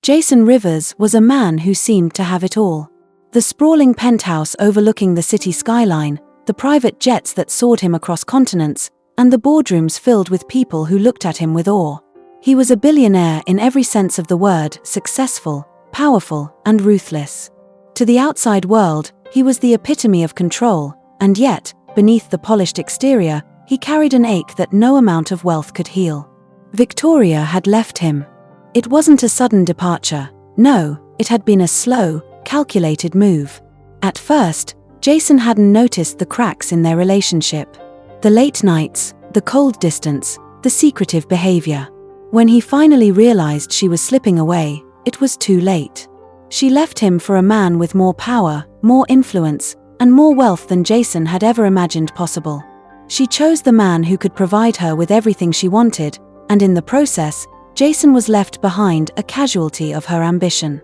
Jayson Rivers was a man who seemed to have it all. The sprawling penthouse overlooking the city skyline, the private jets that soared him across continents, and the boardrooms filled with people who looked at him with awe. He was a billionaire in every sense of the word, successful, powerful, and ruthless. To the outside world, he was the epitome of control, and yet, beneath the polished exterior, he carried an ache that no amount of wealth could heal. Victoria had left him. It wasn't a sudden departure. No, it had been a slow, calculated move. At first, Jayson hadn't noticed the cracks in their relationship. The late nights, the cold distance, the secretive behavior. When he finally realized she was slipping away, it was too late. She left him for a man with more power, more influence, and more wealth than Jayson had ever imagined possible. She chose the man who could provide her with everything she wanted, and in the process, Jayson was left behind, a casualty of her ambition.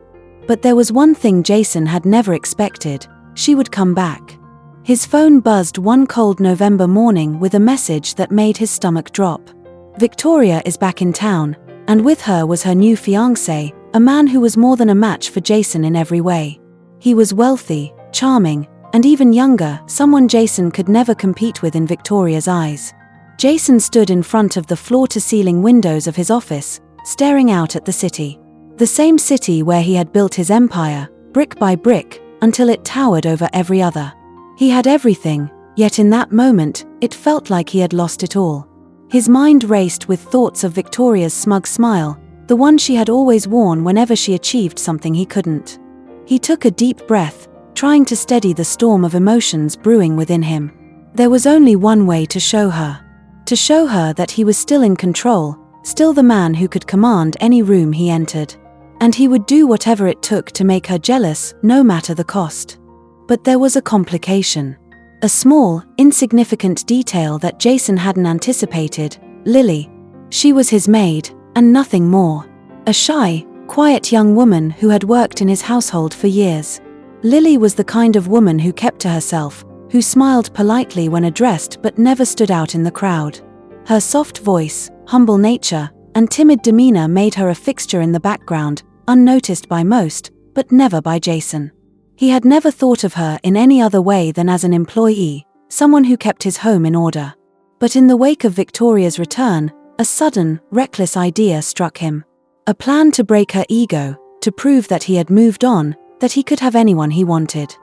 But there was one thing Jayson had never expected: she would come back. His phone buzzed one cold November morning with a message that made his stomach drop. Victoria is back in town, and with her was her new fiancé, a man who was more than a match for Jayson in every way. He was wealthy, charming, and even younger, someone Jayson could never compete with in Victoria's eyes. Jayson stood in front of the floor-to-ceiling windows of his office, staring out at the city. The same city where he had built his empire, brick by brick, until it towered over every other. He had everything, yet in that moment, it felt like he had lost it all. His mind raced with thoughts of Victoria's smug smile, the one she had always worn whenever she achieved something he couldn't. He took a deep breath, trying to steady the storm of emotions brewing within him. There was only one way to show her. To show her that he was still in control, still the man who could command any room he entered. And he would do whatever it took to make her jealous, no matter the cost. But there was a complication. A small, insignificant detail that Jayson hadn't anticipated: Lily. She was his maid, and nothing more. A shy, quiet young woman who had worked in his household for years. Lily was the kind of woman who kept to herself, who smiled politely when addressed but never stood out in the crowd. Her soft voice, humble nature, and timid demeanor made her a fixture in the background, unnoticed by most, but never by Jayson. He had never thought of her in any other way than as an employee, someone who kept his home in order. But in the wake of Victoria's return, a sudden, reckless idea struck him. A plan to break her ego, to prove that he had moved on, that he could have anyone he wanted.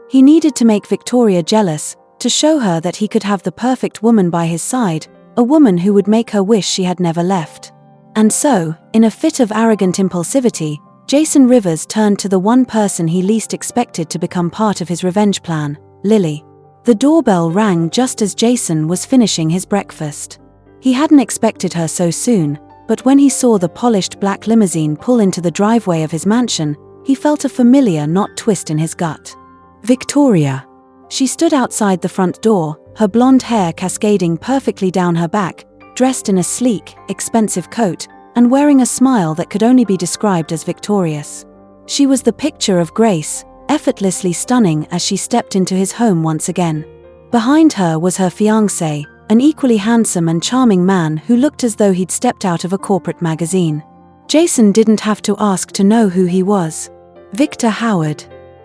He needed to make Victoria jealous, to show her that he could have the perfect woman by his side, a woman who would make her wish she had never left. And so, in a fit of arrogant impulsivity, Jayson Rivers turned to the one person he least expected to become part of his revenge plan: Lily. The doorbell rang just as Jayson was finishing his breakfast. He hadn't expected her so soon, but when he saw the polished black limousine pull into the driveway of his mansion, he felt a familiar twist in his gut. Victoria. She stood outside the front door, her blonde hair cascading perfectly down her back, dressed in a sleek, expensive coat, and wearing a smile that could only be described as victorious. She was the picture of grace, effortlessly stunning as she stepped into his home once again. Behind her was her fiancé, an equally handsome and charming man who looked as though he'd stepped out of a corporate magazine. Jayson didn't have to ask to know who he was. Victor Howard.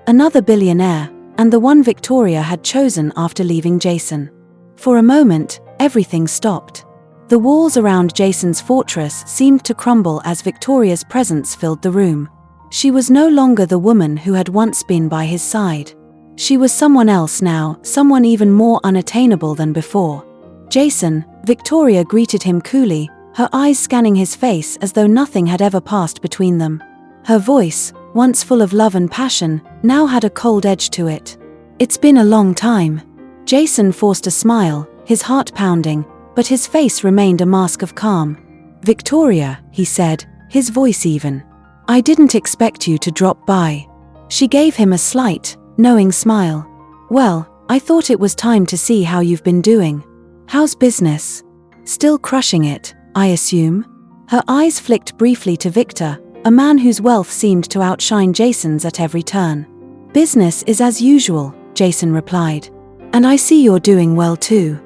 Another billionaire, and the one Victoria had chosen after leaving Jayson. For a moment, everything stopped. The walls around Jayson's fortress seemed to crumble as Victoria's presence filled the room. She was no longer the woman who had once been by his side. She was someone else now, someone even more unattainable than before. Jayson, Victoria greeted him coolly, her eyes scanning his face as though nothing had ever passed between them. Her voice, once full of love and passion, now had a cold edge to it. "It's been a long time." Jayson forced a smile, his heart pounding, but his face remained a mask of calm. "Victoria," he said, his voice even. "I didn't expect you to drop by." She gave him a slight, knowing smile. "Well, I thought it was time to see how you've been doing. How's business? Still crushing it, I assume?" Her eyes flicked briefly to Victor, a man whose wealth seemed to outshine Jayson's at every turn. "Business is as usual," Jayson replied. "And I see you're doing well too."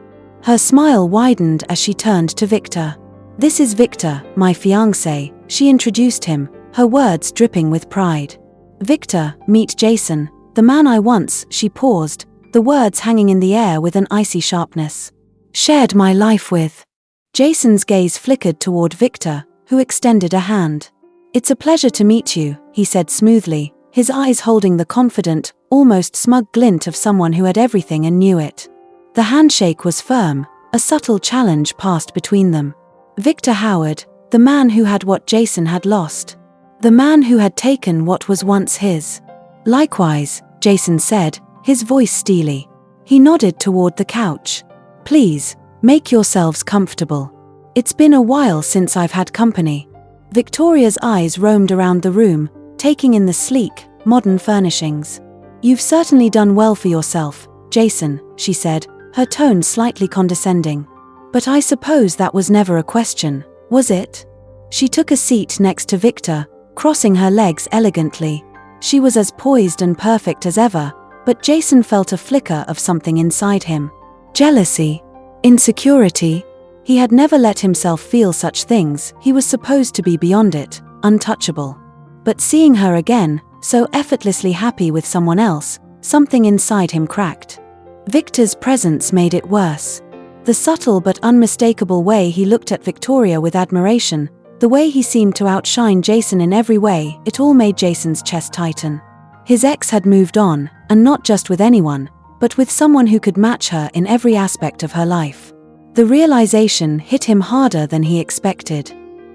Her smile widened as she turned to Victor. "This is Victor, my fiancé," she introduced him, her words dripping with pride. "Victor, meet Jayson, the man I once," she paused, the words hanging in the air with an icy sharpness, "shared my life with." Jayson's gaze flickered toward Victor, who extended a hand. "It's a pleasure to meet you," he said smoothly, his eyes holding the confident, almost smug glint of someone who had everything and knew it. The handshake was firm, a subtle challenge passed between them. Victor Howard, the man who had what Jayson had lost. The man who had taken what was once his. "Likewise," Jayson said, his voice steely. He nodded toward the couch. "Please, make yourselves comfortable. It's been a while since I've had company." Victoria's eyes roamed around the room, taking in the sleek, modern furnishings. "You've certainly done well for yourself, Jayson," she said, her tone slightly condescending. "But I suppose that was never a question, was it?" She took a seat next to Victor, crossing her legs elegantly. She was as poised and perfect as ever, but Jayson felt a flicker of something inside him. Jealousy? Insecurity? He had never let himself feel such things. He was supposed to be beyond it, untouchable. But seeing her again, so effortlessly happy with someone else, something inside him cracked. Victor's presence made it worse. The subtle but unmistakable way he looked at Victoria with admiration, the way he seemed to outshine Jayson in every way, it all made Jayson's chest tighten. His ex had moved on, and not just with anyone, but with someone who could match her in every aspect of her life. The realization hit him harder than he expected.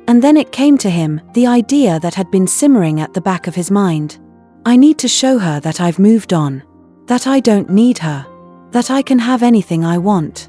And then it came to him, the idea that had been simmering at the back of his mind. "I need to show her that I've moved on. That I don't need her. That I can have anything I want."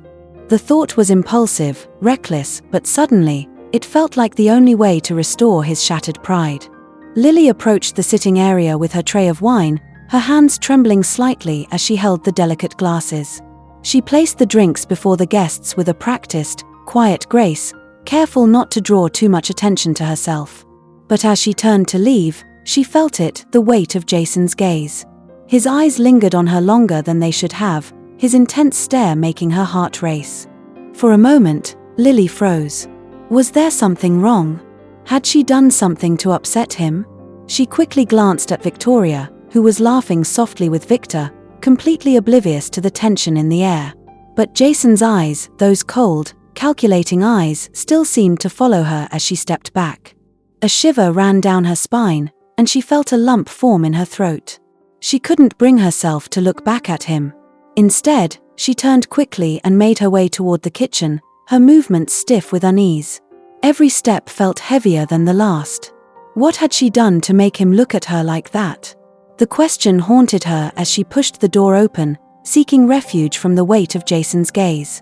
The thought was impulsive, reckless, but suddenly, it felt like the only way to restore his shattered pride. Lily approached the sitting area with her tray of wine, her hands trembling slightly as she held the delicate glasses. She placed the drinks before the guests with a practiced, quiet grace, careful not to draw too much attention to herself. But as she turned to leave, she felt it, the weight of Jayson's gaze. His eyes lingered on her longer than they should have, his intense stare making her heart race. For a moment, Lily froze. Was there something wrong? Had she done something to upset him? She quickly glanced at Victoria, who was laughing softly with Victor, completely oblivious to the tension in the air. But Jayson's eyes, those cold, calculating eyes, still seemed to follow her as she stepped back. A shiver ran down her spine, and she felt a lump form in her throat. She couldn't bring herself to look back at him. Instead, she turned quickly and made her way toward the kitchen, her movements stiff with unease. Every step felt heavier than the last. What had she done to make him look at her like that? The question haunted her as she pushed the door open, seeking refuge from the weight of Jayson's gaze.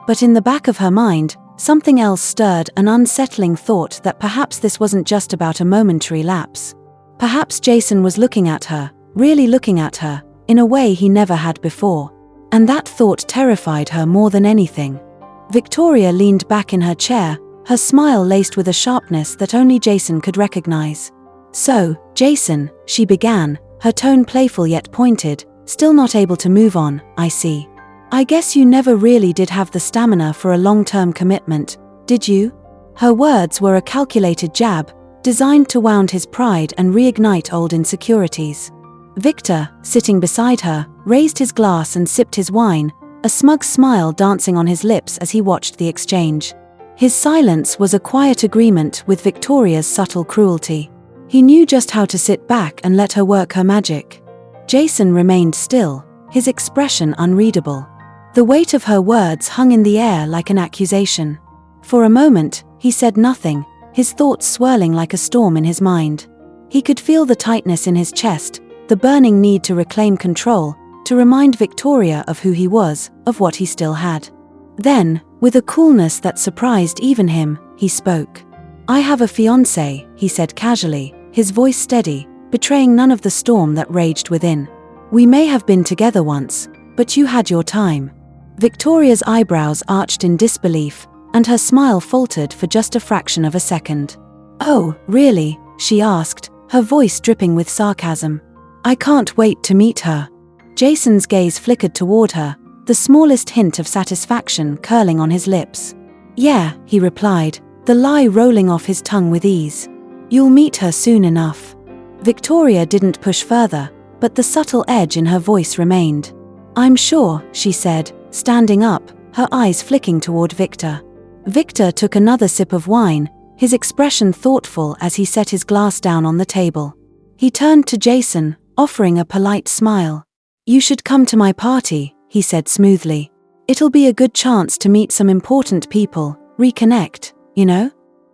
But in the back of her mind, something else stirred, an unsettling thought that perhaps this wasn't just about a momentary lapse. Perhaps Jayson was looking at her, really looking at her, in a way he never had before. And that thought terrified her more than anything. Victoria leaned back in her chair, her smile laced with a sharpness that only Jayson could recognize. "So, Jayson," she began, her tone playful yet pointed, still not able to move on, "I see. I guess you never really did have the stamina for a long-term commitment, did you?" Her words were a calculated jab, designed to wound his pride and reignite old insecurities. Victor, sitting beside her, raised his glass and sipped his wine, a smug smile dancing on his lips as he watched the exchange. His silence was a quiet agreement with Victoria's subtle cruelty. He knew just how to sit back and let her work her magic. Jayson remained still, his expression unreadable. The weight of her words hung in the air like an accusation. For a moment, he said nothing, his thoughts swirling like a storm in his mind. He could feel the tightness in his chest, the burning need to reclaim control, to remind Victoria of who he was, of what he still had. Then, with a coolness that surprised even him, he spoke. "I have a fiancé," he said casually, his voice steady, betraying none of the storm that raged within. "We may have been together once, but you had your time." Victoria's eyebrows arched in disbelief, and her smile faltered for just a fraction of a second. "Oh, really?" she asked, her voice dripping with sarcasm. "I can't wait to meet her." Jayson's gaze flickered toward her, the smallest hint of satisfaction curling on his lips. "Yeah," he replied, the lie rolling off his tongue with ease. You'll meet her soon enough." Victoria didn't push further, but the subtle edge in her voice remained. "I'm sure," she said, standing up, her eyes flicking toward Victor. Victor took another sip of wine, his expression thoughtful as he set his glass down on the table. He turned to Jayson, offering a polite smile. "You should come to my party," he said smoothly. "It'll be a good chance to meet some important people, reconnect, you know?"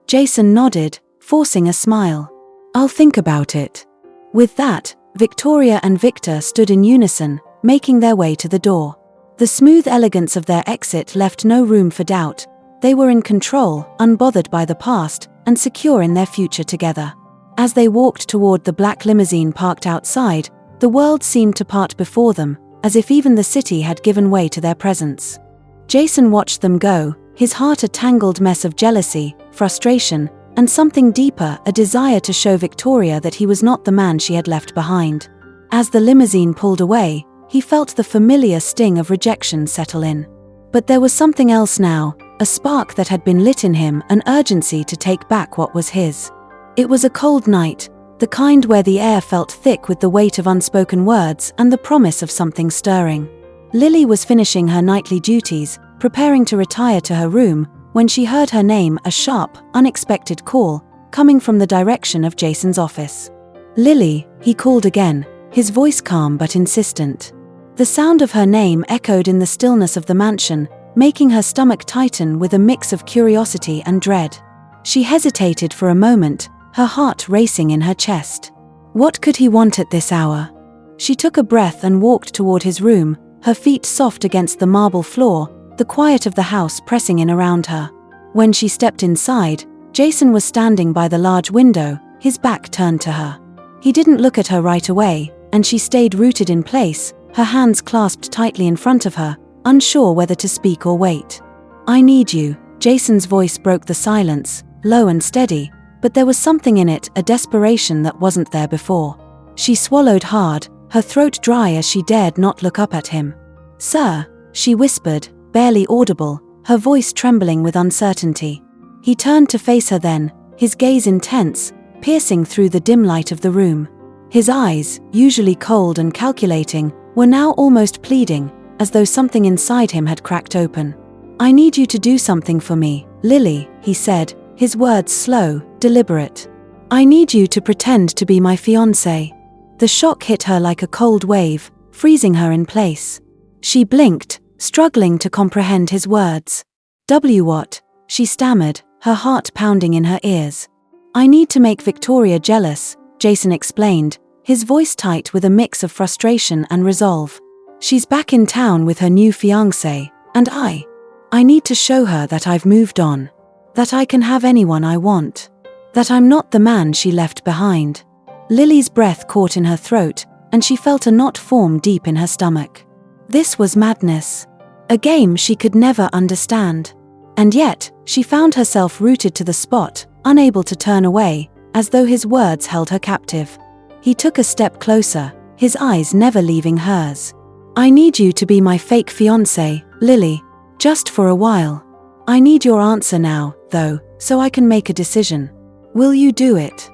Jayson nodded, forcing a smile. "I'll think about it." With that, Victoria and Victor stood in unison, making their way to the door. The smooth elegance of their exit left no room for doubt. They were in control, unbothered by the past, and secure in their future together. As they walked toward the black limousine parked outside, the world seemed to part before them, as if even the city had given way to their presence. Jayson watched them go, his heart a tangled mess of jealousy, frustration, and something deeper, a desire to show Victoria that he was not the man she had left behind. As the limousine pulled away, he felt the familiar sting of rejection settle in. But there was something else now, a spark that had been lit in him, an urgency to take back what was his. It was a cold night, the kind where the air felt thick with the weight of unspoken words and the promise of something stirring. Lily was finishing her nightly duties, preparing to retire to her room, when she heard her name, a sharp, unexpected call, coming from the direction of Jayson's office. "Lily," he called again, his voice calm but insistent. The sound of her name echoed in the stillness of the mansion, making her stomach tighten with a mix of curiosity and dread. She hesitated for a moment, her heart racing in her chest. What could he want at this hour? She took a breath and walked toward his room, her feet soft against the marble floor, the quiet of the house pressing in around her. When she stepped inside, Jayson was standing by the large window, his back turned to her. He didn't look at her right away, and she stayed rooted in place, her hands clasped tightly in front of her, unsure whether to speak or wait. "I need you," Jayson's voice broke the silence, low and steady, but there was something in it, a desperation that wasn't there before. She swallowed hard, her throat dry as she dared not look up at him. "Sir," she whispered, barely audible, her voice trembling with uncertainty. He turned to face her then, his gaze intense, piercing through the dim light of the room. His eyes, usually cold and calculating, were now almost pleading, as though something inside him had cracked open. "I need you to do something for me, Lily," he said, his words slow, deliberate. "I need you to pretend to be my fiancé." The shock hit her like a cold wave, freezing her in place. She blinked, struggling to comprehend his words. What?" she stammered, her heart pounding in her ears. "I need to make Victoria jealous," Jayson explained, his voice tight with a mix of frustration and resolve. "She's back in town with her new fiancé, and I need to show her that I've moved on. That I can have anyone I want. That I'm not the man she left behind." Lily's breath caught in her throat, and she felt a knot form deep in her stomach. This was madness. A game she could never understand. And yet, she found herself rooted to the spot, unable to turn away, as though his words held her captive. He took a step closer, his eyes never leaving hers. "I need you to be my fake fiancé, Lily. Just for a while. I need your answer now, though, so I can make a decision. Will you do it?"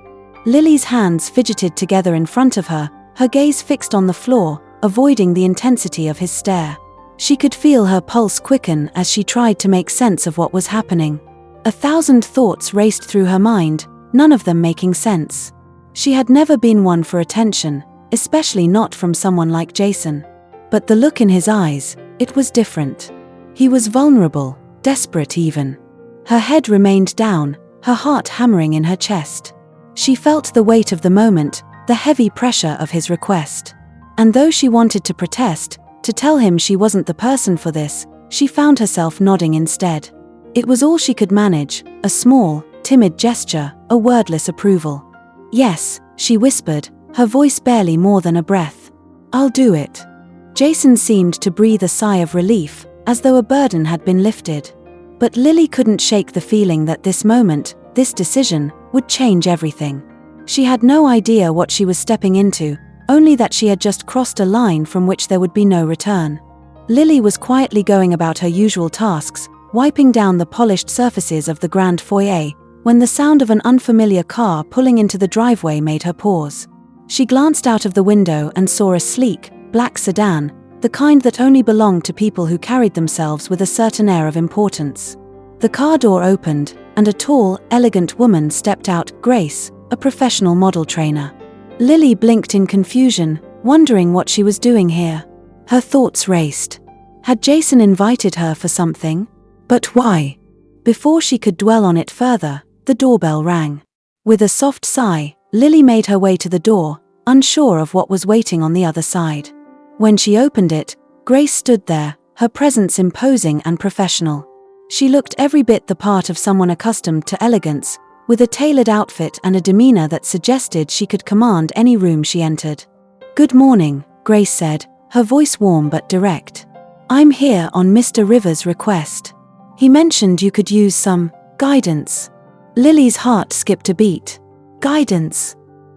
Lily's hands fidgeted together in front of her, her gaze fixed on the floor, avoiding the intensity of his stare. She could feel her pulse quicken as she tried to make sense of what was happening. 1,000 thoughts raced through her mind, none of them making sense. She had never been one for attention, especially not from someone like Jayson. But the look in his eyes, it was different. He was vulnerable, desperate even. Her head remained down, her heart hammering in her chest. She felt the weight of the moment, the heavy pressure of his request. And though she wanted to protest, to tell him she wasn't the person for this, she found herself nodding instead. It was all she could manage, a small, timid gesture, a wordless approval. "Yes," she whispered, her voice barely more than a breath. "I'll do it." Jayson seemed to breathe a sigh of relief, as though a burden had been lifted. But Lily couldn't shake the feeling that this moment, this decision, would change everything. She had no idea what she was stepping into, only that she had just crossed a line from which there would be no return. Lily was quietly going about her usual tasks, wiping down the polished surfaces of the grand foyer, when the sound of an unfamiliar car pulling into the driveway made her pause. She glanced out of the window and saw a sleek, black sedan, the kind that only belonged to people who carried themselves with a certain air of importance. The car door opened, and a tall, elegant woman stepped out, Grace, a professional model trainer. Lily blinked in confusion, wondering what she was doing here. Her thoughts raced. Had Jayson invited her for something? But why? Before she could dwell on it further, the doorbell rang. With a soft sigh, Lily made her way to the door, unsure of what was waiting on the other side. When she opened it, Grace stood there, her presence imposing and professional. She looked every bit the part of someone accustomed to elegance, with a tailored outfit and a demeanor that suggested she could command any room she entered. "Good morning," Grace said, her voice warm but direct. "I'm here on Mr. Rivers' request. He mentioned you could use some guidance." Lily's heart skipped a beat. Guidance?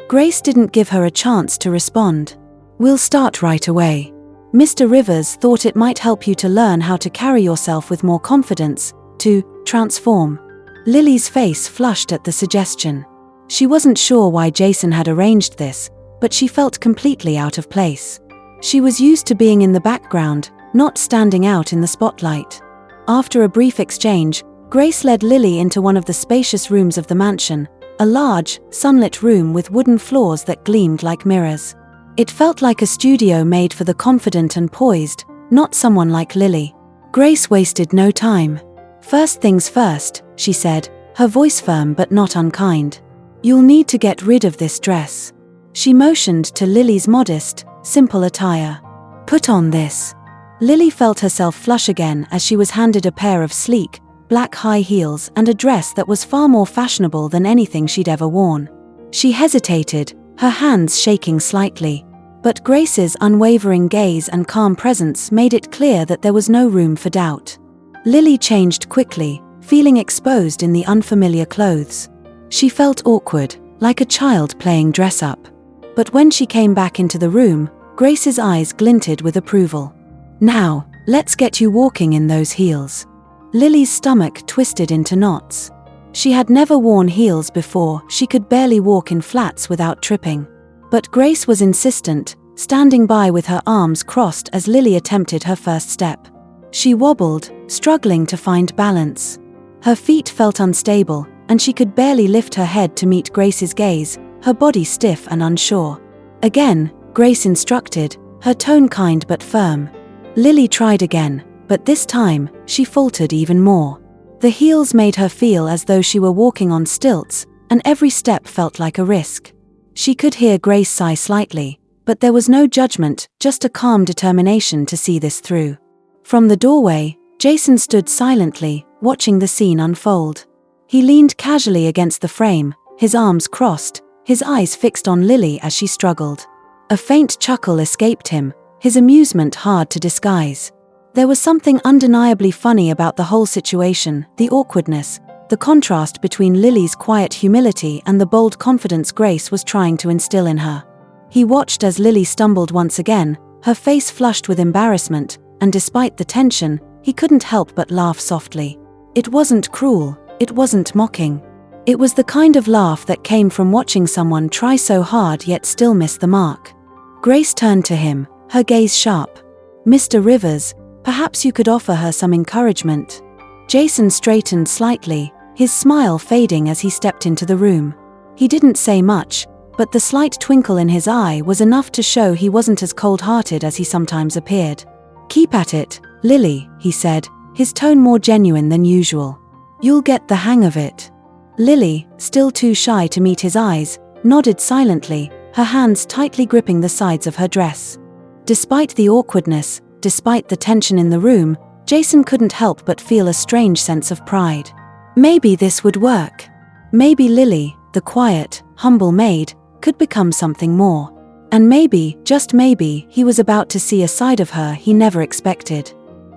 Grace didn't give her a chance to respond. "We'll start right away. Mr. Rivers thought it might help you to learn how to carry yourself with more confidence, to transform." Lily's face flushed at the suggestion. She wasn't sure why Jayson had arranged this, but she felt completely out of place. She was used to being in the background, not standing out in the spotlight. After a brief exchange, Grace led Lily into one of the spacious rooms of the mansion, a large, sunlit room with wooden floors that gleamed like mirrors. It felt like a studio made for the confident and poised, not someone like Lily. Grace wasted no time. "First things first," she said, her voice firm but not unkind. "You'll need to get rid of this dress." She motioned to Lily's modest, simple attire. "Put on this." Lily felt herself flush again as she was handed a pair of sleek, black high heels and a dress that was far more fashionable than anything she'd ever worn. She hesitated, her hands shaking slightly. But Grace's unwavering gaze and calm presence made it clear that there was no room for doubt. Lily changed quickly, feeling exposed in the unfamiliar clothes. She felt awkward, like a child playing dress-up. But when she came back into the room, Grace's eyes glinted with approval. "Now, let's get you walking in those heels." Lily's stomach twisted into knots. She had never worn heels before, she could barely walk in flats without tripping. But Grace was insistent, standing by with her arms crossed as Lily attempted her first step. She wobbled, struggling to find balance. Her feet felt unstable, and she could barely lift her head to meet Grace's gaze, her body stiff and unsure. Again, Grace instructed, her tone kind but firm. Lily tried again, but this time, she faltered even more. The heels made her feel as though she were walking on stilts, and every step felt like a risk. She could hear Grace sigh slightly, but there was no judgment, just a calm determination to see this through. From the doorway, Jayson stood silently, watching the scene unfold. He leaned casually against the frame, his arms crossed, his eyes fixed on Lily as she struggled. A faint chuckle escaped him, his amusement hard to disguise. There was something undeniably funny about the whole situation, the awkwardness, the contrast between Lily's quiet humility and the bold confidence Grace was trying to instill in her. He watched as Lily stumbled once again, her face flushed with embarrassment, and despite the tension, he couldn't help but laugh softly. It wasn't cruel, it wasn't mocking. It was the kind of laugh that came from watching someone try so hard yet still miss the mark. Grace turned to him, her gaze sharp. "Mr. Rivers, perhaps you could offer her some encouragement." Jayson straightened slightly, his smile fading as he stepped into the room. He didn't say much, but the slight twinkle in his eye was enough to show he wasn't as cold-hearted as he sometimes appeared. "Keep at it, Lily," he said, his tone more genuine than usual. "You'll get the hang of it." Lily, still too shy to meet his eyes, nodded silently, her hands tightly gripping the sides of her dress. Despite the awkwardness, despite the tension in the room, Jayson couldn't help but feel a strange sense of pride. Maybe this would work. Maybe Lily, the quiet, humble maid, could become something more. And maybe, just maybe, he was about to see a side of her he never expected.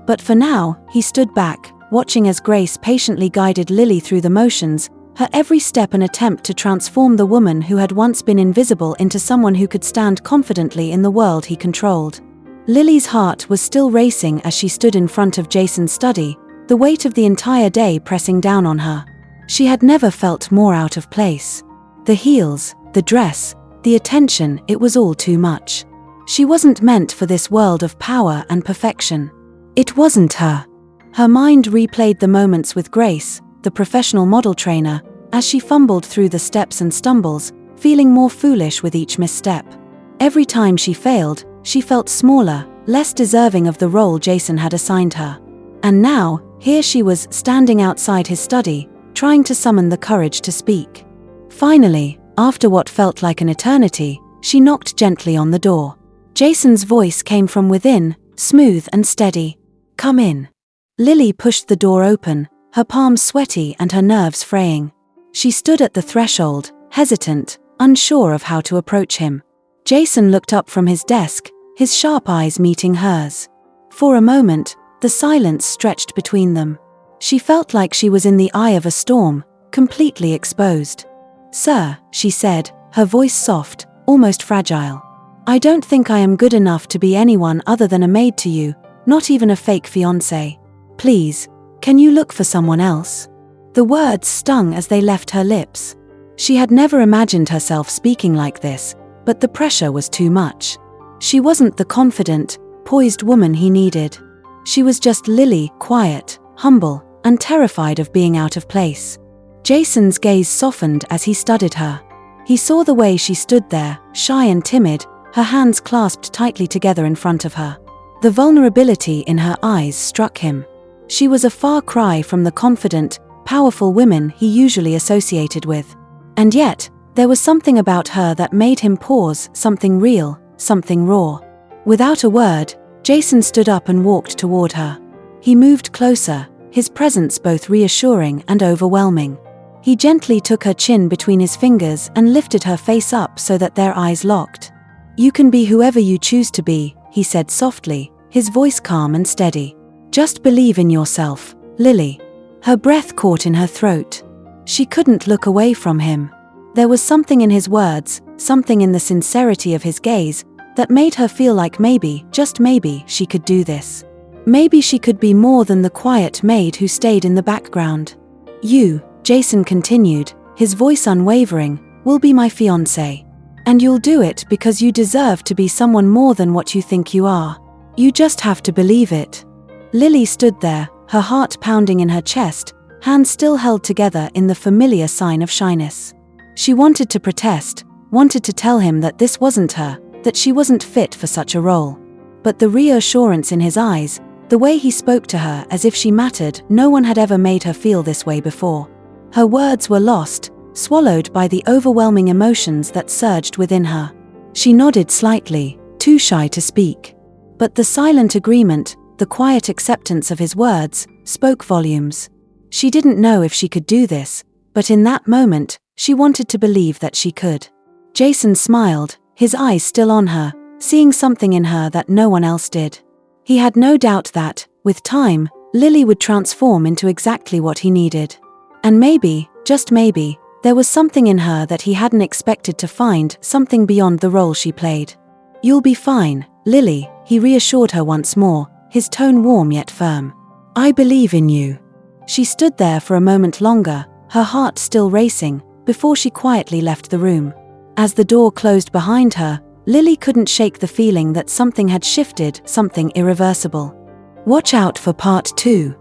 But for now, he stood back, watching as Grace patiently guided Lily through the motions, her every step an attempt to transform the woman who had once been invisible into someone who could stand confidently in the world he controlled. Lily's heart was still racing as she stood in front of Jayson's study, the weight of the entire day pressing down on her. She had never felt more out of place. The heels, the dress, the attention, it was all too much. She wasn't meant for this world of power and perfection. It wasn't her. Her mind replayed the moments with Grace, the professional model trainer, as she fumbled through the steps and stumbles, feeling more foolish with each misstep. Every time she failed, she felt smaller, less deserving of the role Jayson had assigned her. And now, here she was standing outside his study, trying to summon the courage to speak. Finally, after what felt like an eternity, she knocked gently on the door. Jayson's voice came from within, smooth and steady. "Come in." Lily pushed the door open, her palms sweaty and her nerves fraying. She stood at the threshold, hesitant, unsure of how to approach him. Jayson looked up from his desk, his sharp eyes meeting hers. For a moment, the silence stretched between them. She felt like she was in the eye of a storm, completely exposed. "Sir," she said, her voice soft, almost fragile. "I don't think I am good enough to be anyone other than a maid to you, not even a fake fiancé. Please, can you look for someone else?" The words stung as they left her lips. She had never imagined herself speaking like this, but the pressure was too much. She wasn't the confident, poised woman he needed. She was just Lily, quiet, humble, and terrified of being out of place. Jayson's gaze softened as he studied her. He saw the way she stood there, shy and timid, her hands clasped tightly together in front of her. The vulnerability in her eyes struck him. She was a far cry from the confident, powerful women he usually associated with. And yet, there was something about her that made him pause, something real, something raw. Without a word, Jayson stood up and walked toward her. He moved closer, his presence both reassuring and overwhelming. He gently took her chin between his fingers and lifted her face up so that their eyes locked. "You can be whoever you choose to be," he said softly, his voice calm and steady. "Just believe in yourself, Lily." Her breath caught in her throat. She couldn't look away from him. There was something in his words, something in the sincerity of his gaze, that made her feel like maybe, just maybe, she could do this. Maybe she could be more than the quiet maid who stayed in the background. "You," Jayson continued, his voice unwavering, "will be my fiancé. And you'll do it because you deserve to be someone more than what you think you are. You just have to believe it." Lily stood there, her heart pounding in her chest, hands still held together in the familiar sign of shyness. She wanted to protest, wanted to tell him that this wasn't her, that she wasn't fit for such a role. But the reassurance in his eyes, the way he spoke to her as if she mattered, no one had ever made her feel this way before. Her words were lost, swallowed by the overwhelming emotions that surged within her. She nodded slightly, too shy to speak. But the silent agreement, the quiet acceptance of his words, spoke volumes. She didn't know if she could do this, but in that moment, she wanted to believe that she could. Jayson smiled, his eyes still on her, seeing something in her that no one else did. He had no doubt that, with time, Lily would transform into exactly what he needed. And maybe, just maybe, there was something in her that he hadn't expected to find, something beyond the role she played. "You'll be fine, Lily," he reassured her once more, his tone warm yet firm. "I believe in you." She stood there for a moment longer, her heart still racing, before she quietly left the room. As the door closed behind her, Lily couldn't shake the feeling that something had shifted, something irreversible. Watch out for part 2.